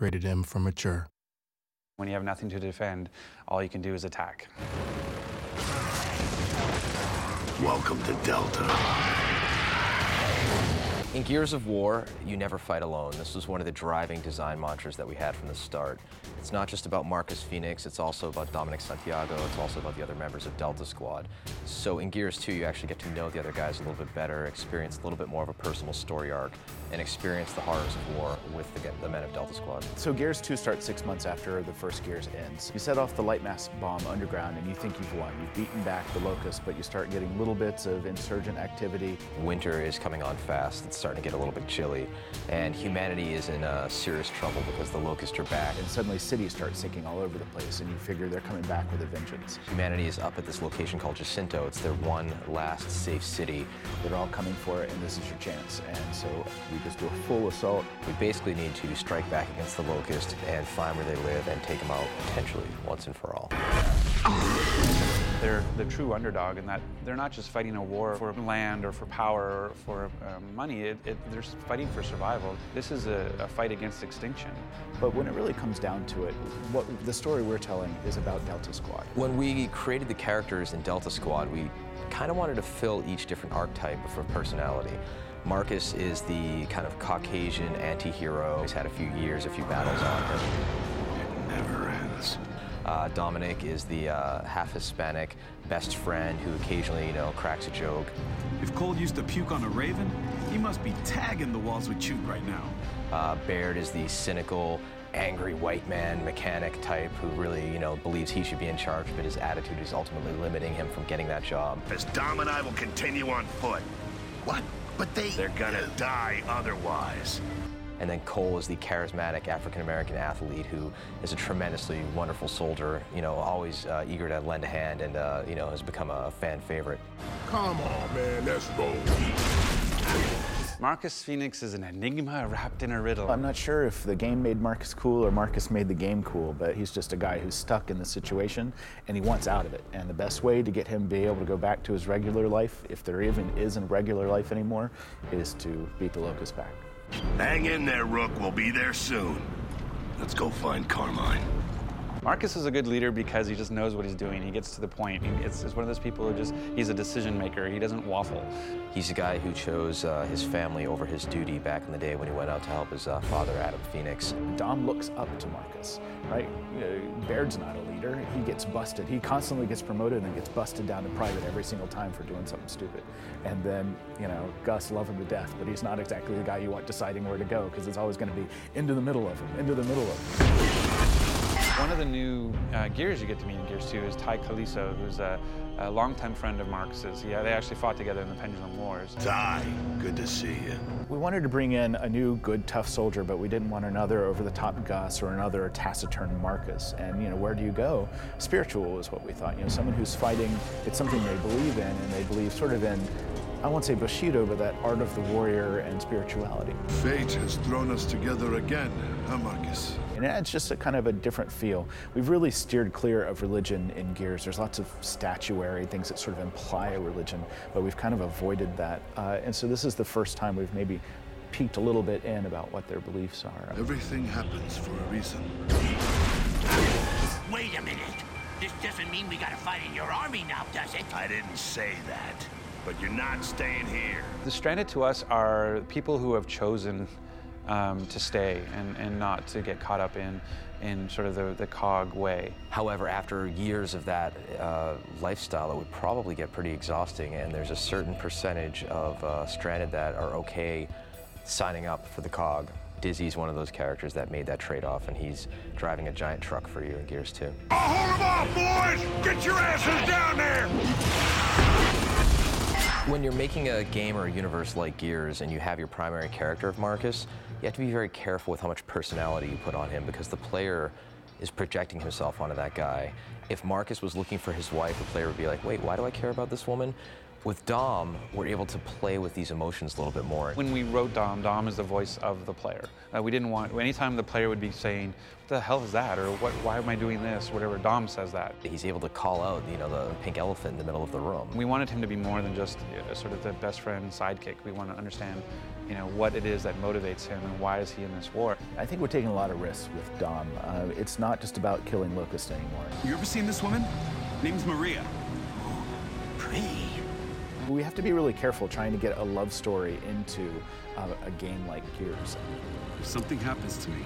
rated M for mature. When you have nothing to defend, all you can do is attack. Welcome to Delta. In Gears of War, you never fight alone. This was one of the driving design mantras that we had from the start. It's not just about Marcus Phoenix, it's also about Dominic Santiago, it's also about the other members of Delta Squad. So in Gears 2, you actually get to know the other guys a little bit better, experience a little bit more of a personal story arc, and experience the horrors of war with the men of Delta Squad. So Gears 2 starts 6 months after the first Gears ends. You set off the light mass bomb underground and you think you've won. You've beaten back the Locusts, but you start getting little bits of insurgent activity. Winter is coming on fast. It's starting to get a little bit chilly, and humanity is in serious trouble because the Locusts are back. And suddenly cities start sinking all over the place, and you figure they're coming back with a vengeance. Humanity is up at this location called Jacinto. It's their one last safe city. They're all coming for it, and this is your chance. And so we just do a full assault. We basically need to strike back against the Locust and find where they live and take them out potentially once and for all. They're the true underdog in that they're not just fighting a war for land or for power or for money, they're fighting for survival. This is a fight against extinction. But when it really comes down to it, what the story we're telling is about Delta Squad. When we created the characters in Delta Squad, we kind of wanted to fill each different archetype for personality. Marcus is the kind of Caucasian anti-hero. He's had a few years, a few battles on him. It never ends. Dominic is the half Hispanic best friend who occasionally, cracks a joke. If Cole used to puke on a raven, he must be tagging the walls with chute right now. Baird is the cynical, angry white man mechanic type who really, believes he should be in charge, but his attitude is ultimately limiting him from getting that job. As Dom and I will continue on foot. What? But they're gonna die otherwise. And then Cole is the charismatic African-American athlete who is a tremendously wonderful soldier, always eager to lend a hand and, has become a fan favorite. Come on, man, let's go. Marcus Phoenix is an enigma wrapped in a riddle. I'm not sure if the game made Marcus cool or Marcus made the game cool, but he's just a guy who's stuck in the situation and he wants out of it. And the best way to get him to be able to go back to his regular life, if there even is a regular life anymore, is to beat the Locust back. Hang in there, Rook. We'll be there soon. Let's go find Carmine. Marcus is a good leader because he just knows what he's doing. He gets to the point. It's one of those people who he's a decision maker. He doesn't waffle. He's a guy who chose his family over his duty back in the day when he went out to help his father, Adam Phoenix. Dom looks up to Marcus, right? Baird's not a leader. He gets busted. He constantly gets promoted and gets busted down to private every single time for doing something stupid. And then, Gus love him to death, but he's not exactly the guy you want deciding where to go because it's always going to be into the middle of him, into the middle of him. One of the new Gears you get to meet in Gears 2 is Ty Caliso, who's a longtime friend of Marcus's. They actually fought together in the Pendulum Wars. Ty, good to see you. We wanted to bring in a new, good, tough soldier, but we didn't want another over-the-top Gus or another taciturn Marcus. And, where do you go? Spiritual is what we thought. Someone who's fighting, it's something they believe in, and they believe sort of in, I won't say Bushido, but that art of the warrior and spirituality. Fate has thrown us together again, huh, Marcus? And it's just a kind of a different feel. We've really steered clear of religion in Gears. There's lots of statuary, things that sort of imply a religion, but we've kind of avoided that. And so this is the first time we've maybe peeked a little bit in about what their beliefs are. Everything happens for a reason. Wait a minute. This doesn't mean we gotta fight in your army now, does it? I didn't say that, but you're not staying here. The Stranded to us are people who have chosen to stay and not to get caught up in sort of the cog way. However, after years of that lifestyle, it would probably get pretty exhausting, and there's a certain percentage of Stranded that are okay signing up for the cog. Dizzy's one of those characters that made that trade-off, and he's driving a giant truck for you in Gears 2. Oh, hold them off, boys! Get your asses down there! When you're making a game or a universe like Gears and you have your primary character of Marcus, you have to be very careful with how much personality you put on him because the player is projecting himself onto that guy. If Marcus was looking for his wife, the player would be like, wait, why do I care about this woman? With Dom, we're able to play with these emotions a little bit more. When we wrote Dom, Dom is the voice of the player. We didn't want, anytime the player would be saying, what the hell is that? Or why am I doing this? Whatever, Dom says that. He's able to call out, the pink elephant in the middle of the room. We wanted him to be more than just sort of the best friend sidekick. We want to understand, what it is that motivates him and why is he in this war. I think we're taking a lot of risks with Dom. It's not just about killing Locust anymore. You ever seen this woman? Name's Maria. Pretty. We have to be really careful trying to get a love story into a game like Gears. If something happens to me,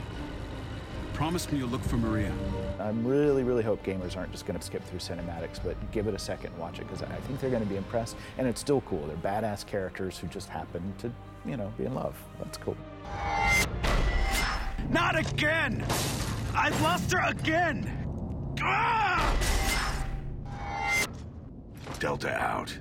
promise me you'll look for Maria. I really hope gamers aren't just going to skip through cinematics, but give it a second and watch it, because I think they're going to be impressed, and it's still cool. They're badass characters who just happen to, be in love. That's cool. Not again! I've lost her again! Ah! Delta out.